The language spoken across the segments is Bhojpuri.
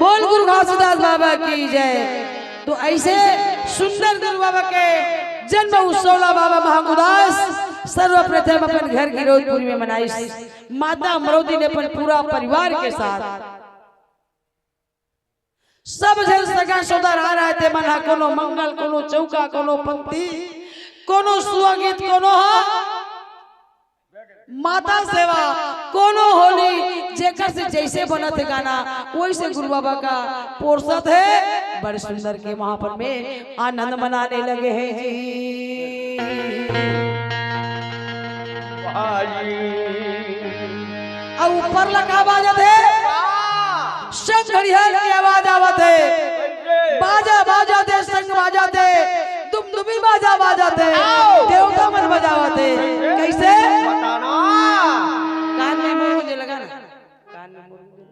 बोल गुरु घासीदास बाबा की जय। तो ऐसे सुंदर गुरु बाबा के जन्म उत्सव बाबा महागुदास सर्वप्रथम अपन घर की रोजपुरी में मनाई। माता अमरोदी ने अपन पूरा परिवार के साथ सब जन सगा सोदर आ रहे थे। मना कोनो मंगल, कोनो चौका, कोनो पंक्ति, कोनो सुगीत, कोनो माता सेवा, कोनो होली, जेकर से जैसे बनत है गाना वैसे गुरु बाबा का पोर्सत है। बड़े सुंदर के वहां पर में आनंद मनाने लगे हैं जी। अब ऊपर लगा बाजत है, शंख घड़ियाल की आवाज आवत है, बाजा बाजत है, संग बाजत है, दुमदुमी बाजा बाजत है, देवता मन बजावत है। कैसे कान में मोर मुझे लगा ना, कान में मोर मुझे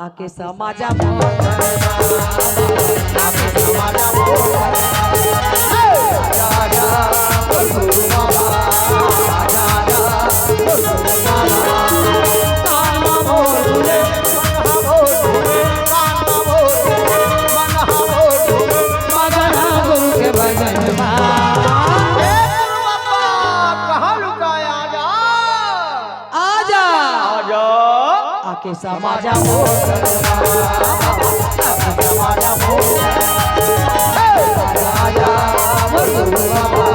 आके समाजा मोर आके समाजा मोर राजा गुरु बाबा राजा गुरु बाबा कान मोर रे कान मोर मन मोर मगन गुरु के भजन मा हे गुरु बाबा कहां लुकाया आजा आजा आके समाजा मोर समाजा मोर राजा गुरु बाबा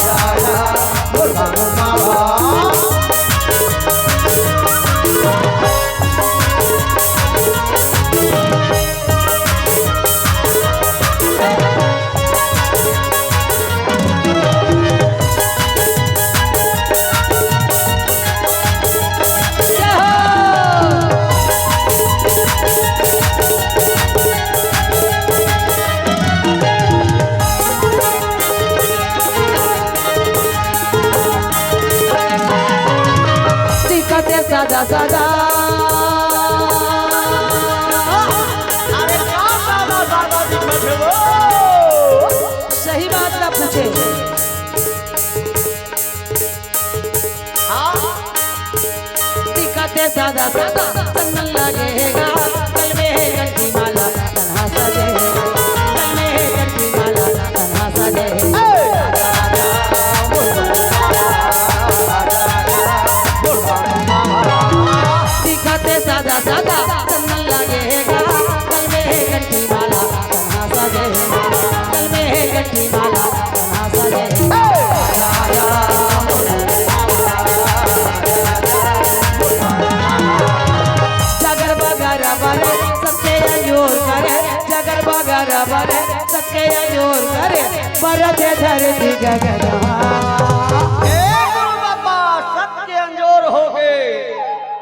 राजा गुरु बाबा सदा सदा अरे सही बात ना पूछे दिखाते सदा सदा तन लगेगा कल में है कंठी माला तन्हा सजे कल में है कंठी माला तन्हा सजे सादा सादा तन लगेगा कल में है कंठी माला तन्हा सजे कल में है कंठी माला तन्हा सजे राजा जगर बगर बरे सबके अंजोर करे जगर बगर बरे सबके अंजोर करे बरते धरती गगन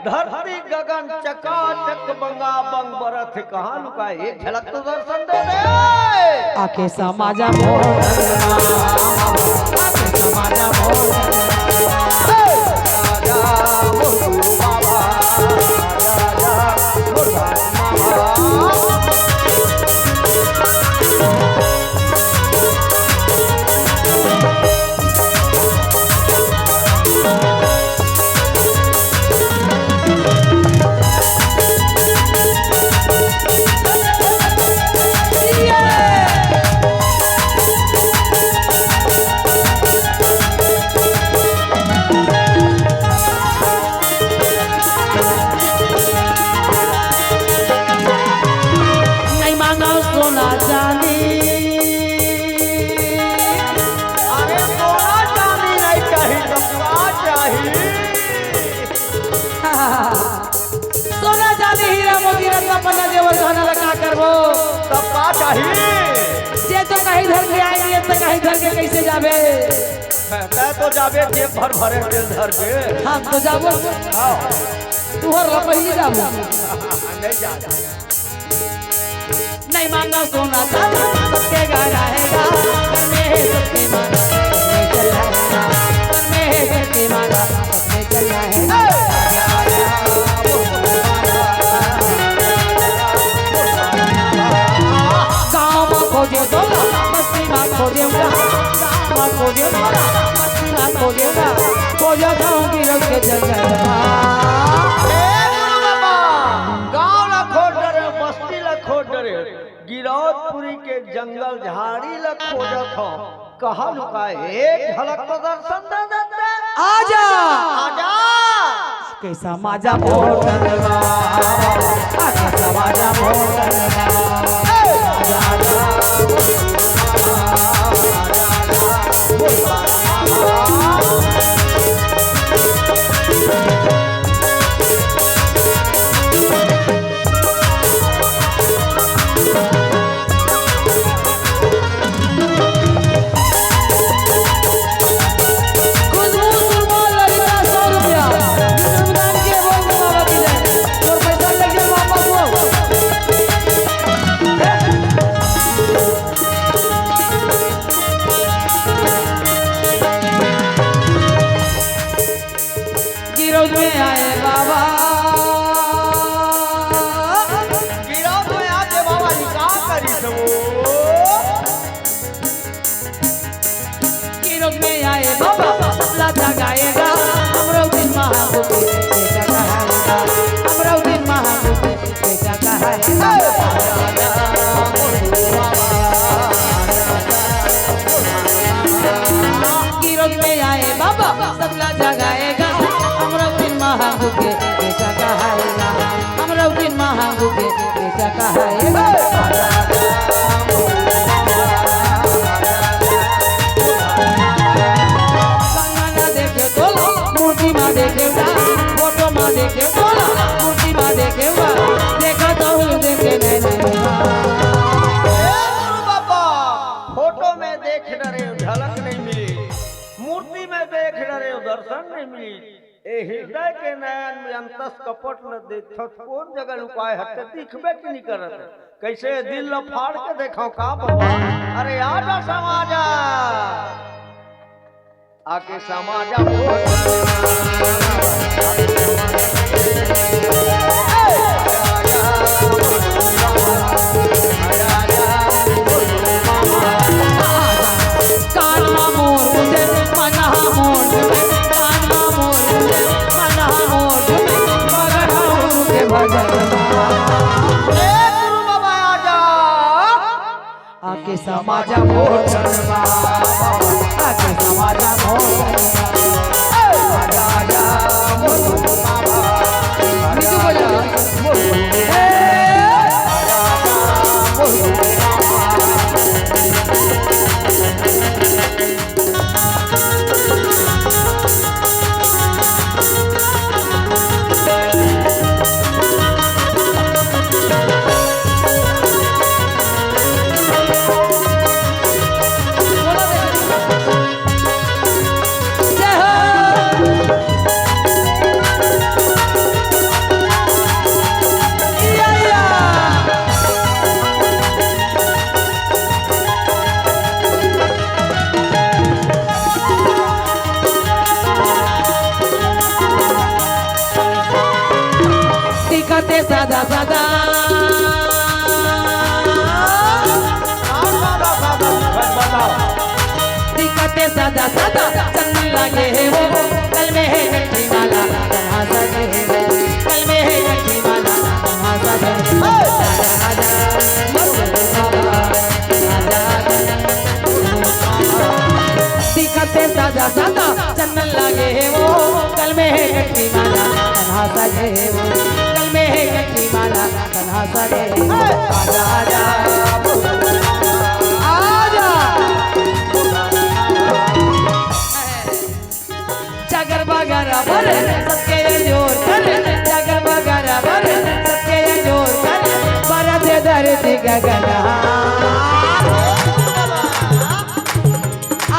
धरती गगन चकाचक बंगा बंग बरथ कहाँ लुका एक झलक तो दर्शन दे दे आके समाजा मोर आके समाजा मोर राजा गुरु बाबा राजा गुरु बाबा देवर खाना लगा करबो तब का चाहिए जे तो कहीं धर के आएंगे तो कहीं धर के कैसे जाबे तै तो जाबे जेब भर भरे तेल धर के हम तो जाबो आओ तू हर पहली जाबो नहीं जा नहीं मांगा सोना चांदी सबके गाना हैगा घर में है सबके मांगा सबने चलना है घर में है सबके मांगा सबने चलना है गाँव में खोजे तोला मस्ती में खोजे गाँव में खोजे तोला मस्ती में खोजे खोजे गाँव की रंग के जंगल गाँव ला खोज डरे बस्ती ला खोज डरे गिरौदपुरी के जंगल झाड़ी ला खोजत हो कहाँ लुकाए एक झलक तो दर्शन दे देते आजा आजा कैसा माजा मोटरवा कैसा माजा मोटरवा गाएगा अमरावती महाबू बेटा कहाएगा अमरावती महाबू बेटा कहाएगा गिरोज में आए बाबा सबला जगाएगा अमरावती महाबू बेटा कहाएगा अमरावती महाबू बेटा कहाएगा फोटो में देखे बोला मूर्ति में देखे देखा तो देखे नहीं बाबा फोटो में देख रहे झलक नहीं मिली मूर्ति में देख रहे दर्शन नहीं मिली ए हृदय के नयन में अंतस कपट न देखत कौन जगह लुकाए हटे दिखबे की नहीं करत कैसे दिल ल फाड़ के देखो का बाबा अरे आजा समाजा आके समाजा आके समाजा मोटरवा आके समाजा सादा सादा दिखते सादा सादा चंदन लगे है वो कल में है गठरी माला कहाँ सजे है वो कल में है गठरी माला कहाँ सजे दिखते सादा सादा चंदन लगे है वो कल में है गठरी माला कहाँ सजे है वो में है गठरी माला कन्हा सजे आजा आजा आजा जागर बगरा भरे सबके जोर करे जागर बगरा भरे सबके जोर करे लगना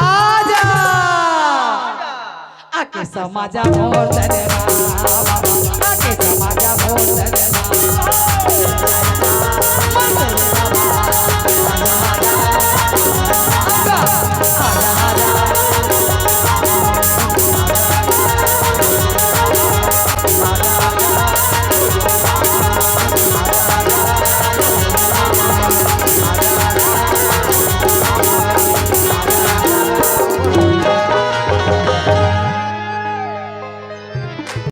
आजा आके समाजा मोर तनवा आके समाजा